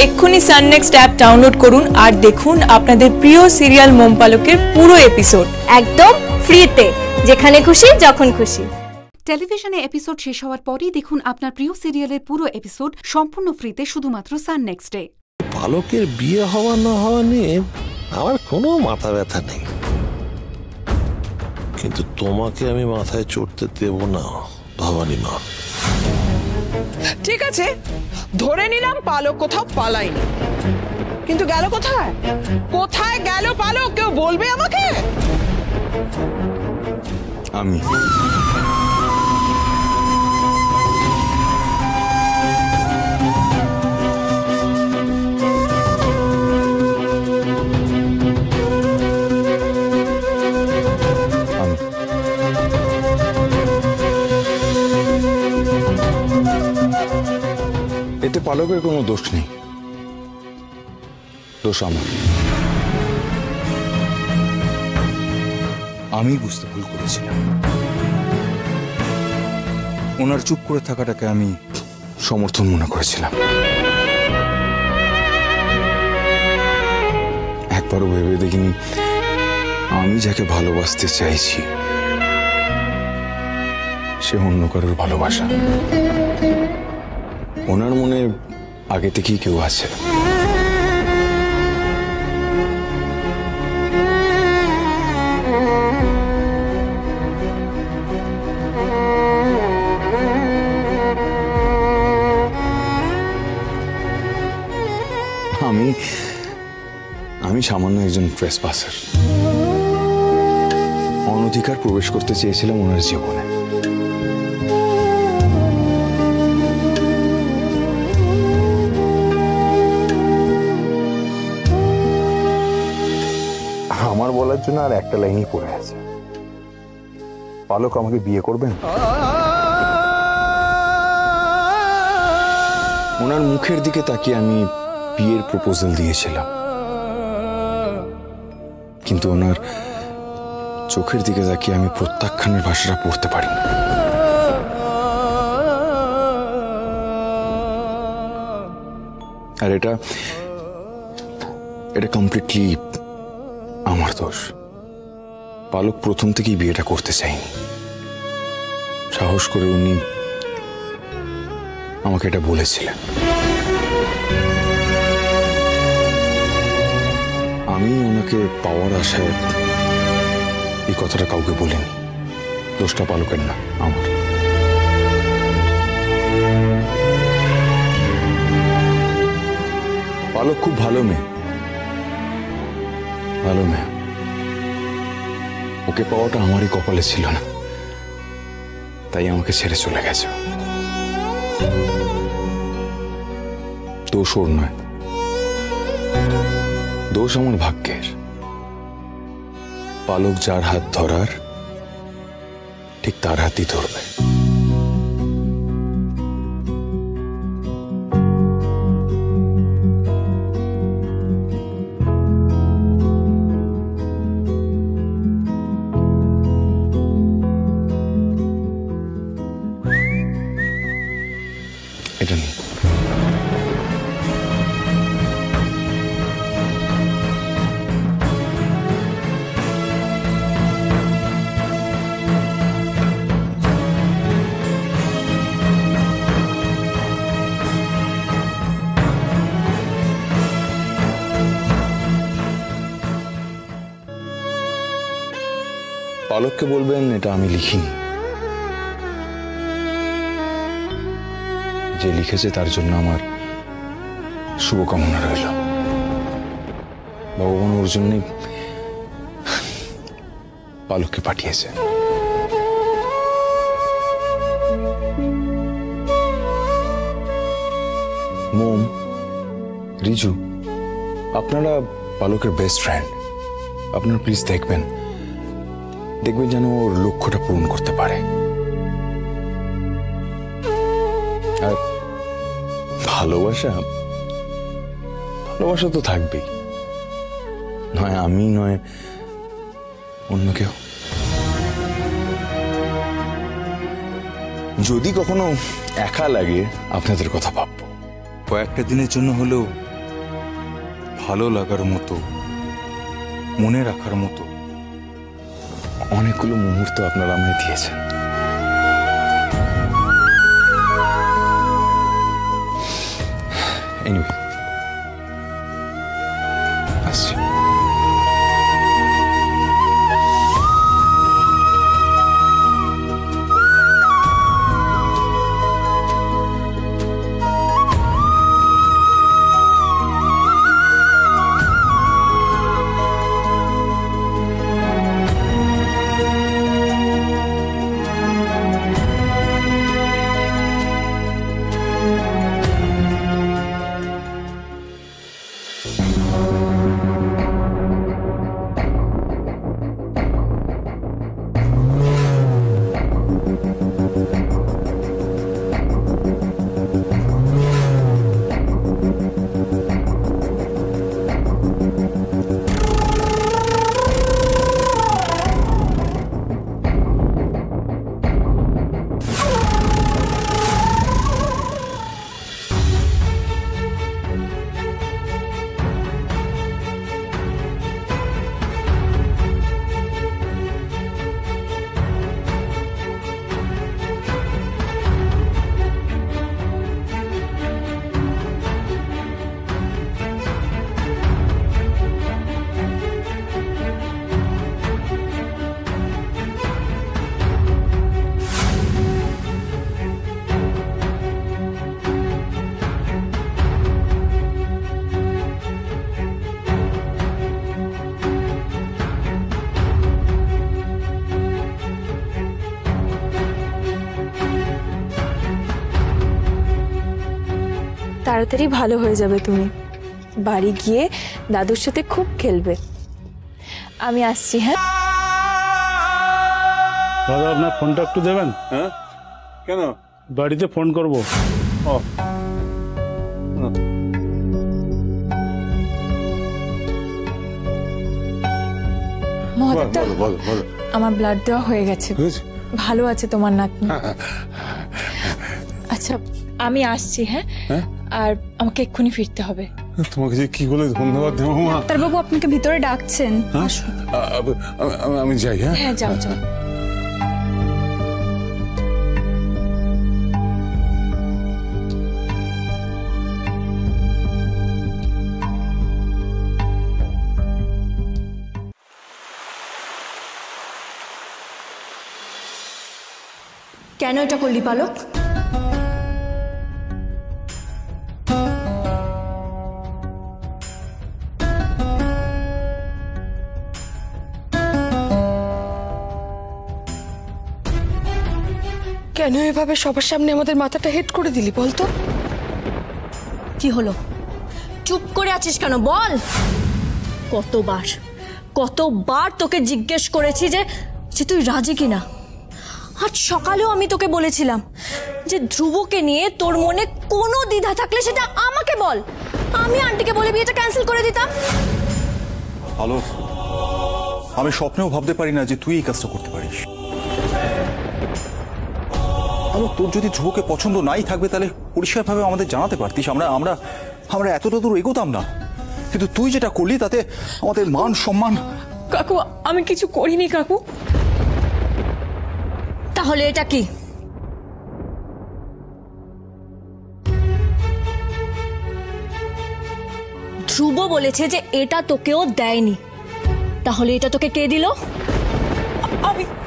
এক্ষুনি সান next app download করুন আর দেখুন আপনাদের প্রিয় সিরিয়াল মম পালকের পুরো এপিসোড একদম ফ্রিতে, যেখানে খুশি যখন খুশি। টেলিভিশনে এপিসোড শেষ হওয়ার পরেই দেখুন আপনার প্রিয় সিরিয়ালের পুরো এপিসোড সম্পূর্ণ ফ্রিতে শুধুমাত্র সান নেক্সটে। পালকের বিয়ে হওয়া না হওয়া নিয়ে আমার কোনো মাথা ব্যথা নেই, কিন্তু তোমাকে আমি মাথায় চড়তে দেব না ভবানী মা। ঠিক আছে, ধরে নিলাম পালক কোথাও পালায়নি, কিন্তু গেল কোথায়? কোথায় গেল পালক? কেউ বলবে আমাকে? আমি এতে পালকের কোনো দোষ নেই, দোষ আমার। আমি বুঝতে ভুল করেছিলাম। ওনার চুপ করে থাকাটাকে আমি সমর্থন মনে করেছিলাম। একবারও ভেবে দেখিনি আমি যাকে ভালোবাসতে চাইছি সে অন্য কারোর ভালোবাসা। ওনার মনে আগে থেকেই কেউ আছে। আমি সামান্য একজন ট্রেসপাসার, অনধিকার প্রবেশ করতে চেয়েছিলাম ওনার জীবনে। আমার বলার জন্য আর একটা লাইনই পড়ে আছে, পালক আমাকে বিয়ে করবেন? ওনার মুখের দিকে তাকিয়ে আমি বিয়ের প্রপোজাল দিয়েছিলাম, কিন্তু ওনার চোখের দিকে তাকিয়ে আমি প্রত্যাখ্যানের ভাষাটা পড়তে পারি না। আর এটা কমপ্লিটলি আমার দোষ। পালক প্রথম থেকেই বিয়েটা করতে চাইনি। সাহস করে উনি আমাকে এটা বলেছিলেন। আমি ওনাকে পাওয়ার আশায় এই কথাটা কাউকে বলিনি। দোষটা পালকের না, আমার। পালক খুব ভালো মেয়ে, ভালো মেয়ে। ওকে পাওয়াটা আমারই কপালে ছিল না, তাই আমাকে ছেড়ে চলে গেছে। দোষ ওর নয়, দোষ আমার ভাগ্যের। পালক যার হাত ধরার ঠিক তার হাতই ধরবে। এটা নেই। পালককে বলবেন এটা আমি লিখিনি, যে লিখেছে তার জন্য আমার শুভকামনা রইল। ভগবান ওর জন্যই পালককে পাঠিয়েছে। মোম, রিজু, আপনারা পালকের বেস্ট ফ্রেন্ড। আপনারা প্লিজ দেখবেন যেন ওর লক্ষ্যটা পূরণ করতে পারে। আর ভালোবাসা ভালোবাসা তো থাকবেই, নয় আমি নয় অন্য কেউ। যদি কখনো একা লাগে আপনাদের কথা ভাববো, কয়েকটা দিনের জন্য হলেও ভালো লাগার মতো, মনে রাখার মতো অনেকগুলো মুহূর্ত আপনারা আমায় দিয়েছেন। এনিওয়ে, আসছি। তাড়াতাড়ি ভালো হয়ে যাবে, তুমি বাড়ি গিয়ে দাদুর সাথে খুব খেলবে। আমি আসছি। হ্যাঁ দাদা, আপনার ফোনটা একটু দেবেন? হ্যাঁ, কেন? বাড়িতে ফোন করবো। ও, মহাদেবটা, বলো বলো। আমার ব্লাড দেওয়া হয়ে গেছে, ভালো আছে তোমার নাতনি। আচ্ছা আমি আসছি। হ্যাঁ, আর আমাকে এক্ষুনি ফিরতে হবে। তোমাকে যে কি বলে ধন্যবাদ দেবো মা। ডাক্তারবাবু আপনাকে ভিতরে ডাকছেন। আমি যাই। হ্যাঁ হ্যাঁ যাও যাও। কেন এটা করলি পালক? কেন এভাবে সবার সামনে আমাদের মাথাটা হেড করে দিলি বলতো? কি হলো? চুপ করে আছিস কেন? বল। কতবার তোকে জিজ্ঞেস করেছি যে তুই রাজি কিনা। আজ সকালেও আমি তোকে বলেছিলাম যে ধ্রুবকে নিয়ে তোর মনে কোনো দ্বিধা থাকলে সেটা আমাকে বল, আমি আন্টিকে বলে বিয়েটা ক্যান্সেল করে দিতাম। হ্যালো, আমি স্বপ্নেও ভাবতে পারি না যে তুই এই কাজটা করতে পারিস। তোর যদি ধ্রুবকে পছন্দ নাই থাকবে তাহলে পরিষ্কারভাবে আমাদের জানাতে পারতিস, আমরা এতটা দূর এগোতাম না। কিন্তু তুই যেটা করলি তাতে আমাদের মান সম্মান। কাকু আমি কিছু করিনি কাকু। তাহলে এটা কি? ধ্রুব বলেছে যে এটা তোকেও দেয়নি, তাহলে এটা তোকে কে দিল?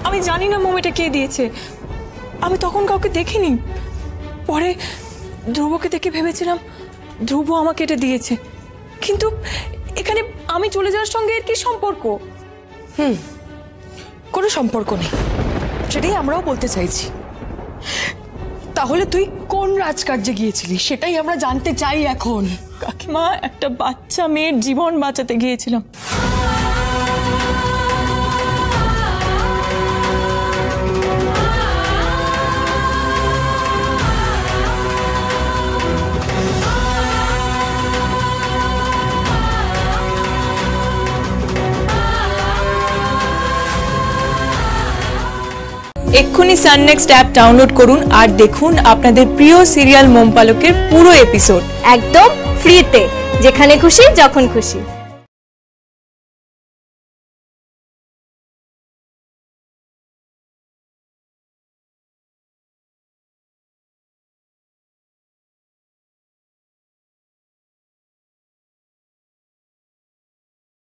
আমি জানি না মম, এটা কে দিয়েছে। আমি তখন কাউকে দেখিনি। পরে ধ্রুবকে দেখে ভেবেছিলাম ধ্রুব আমাকে এটা দিয়েছে, কিন্তু এখানে আমি চলে যাওয়ার সঙ্গে এর কি সম্পর্ক? কোনো সম্পর্ক নেই, সেটাই আমরাও বলতে চাইছি। তাহলে তুই কোন রাজকার্যে গিয়েছিলি সেটাই আমরা জানতে চাই এখন। কাকিমা, একটা বাচ্চা মেয়ের জীবন বাঁচাতে গিয়েছিলাম। এক্ষুনি সান নেক্সট অ্যাপ ডাউনলোড করুন আর দেখুন আপনাদের প্রিয় সিরিয়াল মোম পালকের পুরো এপিসোড একদম ফ্রিতে। যেখানে খুশি যখন খুশি।